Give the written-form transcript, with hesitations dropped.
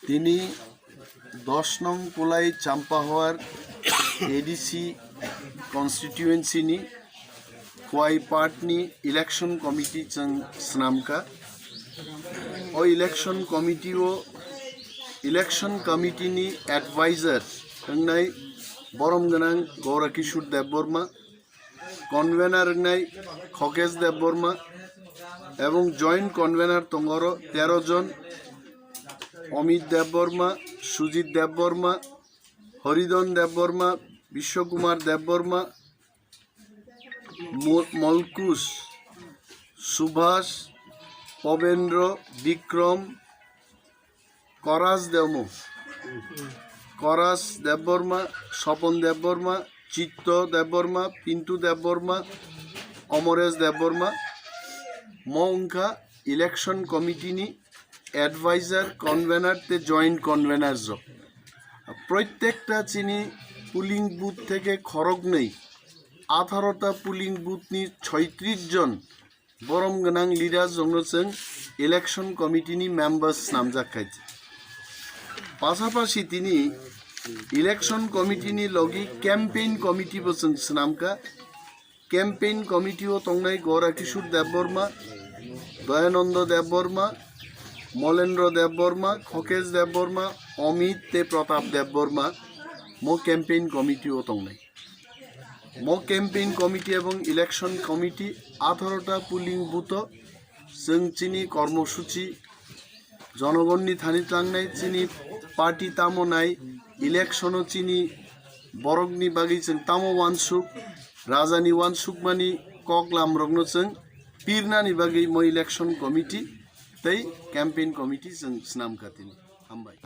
তিনি 10 নং কোলাই চাম্পাহাওয়ার ADC constituency नि क्वाई पार्ट नि इलेक्शन कमिटी चंग स्नामका ओ इलेक्शन कमिटी नि एडवाइजर हंगनाय बरम गनांग गौरा किशोर देवबर्मा कन्वेनर हंगनाय खकेश देवबर्मा एवं जॉइंट कन्वेनर तंगरो 13 जन अमित देवबर्मा सुजित देवबर्मा हरिधन देवबर्मा विश्वकुमार देवबर्मा मलकुश सुभाष पवेंद्र विक्रम करास देवबर्मा स्वपन देवबर्मा चित्त देवबर्मा पिंटू देवबर्मा अमरेश देवबर्मा मौंका इलेक्शन कमिटी नि एडवाइजर कन्वेनर ते जॉइंट कन्वेनर जो प्रत्येकटा चिनी पुलिंग बुथ থেকে খরগ নেই 18টা পুলিং বুথ নি 36 জন বরম গনাং লিডার জংরচং ইলেকশন কমিটি নি মেম্বার্স নামজাখাইছে পাশাপাশি তিনি ইলেকশন কমিটি নি লগি ক্যাম্পেইন কমিটি বসং নামকা ক্যাম্পেইন কমিটিও তংনাই গৌরা কিশোর দেববর্মা দয়ানন্দ দেববর্মা मलेन्द्र देवबर्मा खकेश देवबर्मा अमित ते प्रताप देवबर्मा मो कैम्पेन कमिटी तंगनाई मो कैम्पेन कमिटी एवं इलेक्शन कमिटी 18टा पुलिंग बुथ जों चिनी कर्मसूची जनगणनी थानी थांनाय चिनी पार्टी तामो नाय इलेक्शनो चिनी बरगनी बागी जों तामो वानसुक राजानी वानसुक मानी ककलाम रगनो जों पीरनानी बागी मो इलेक्शन कमिटी तै कैम्पेन कमिटी जों स्नाम खातिनि हामबाय।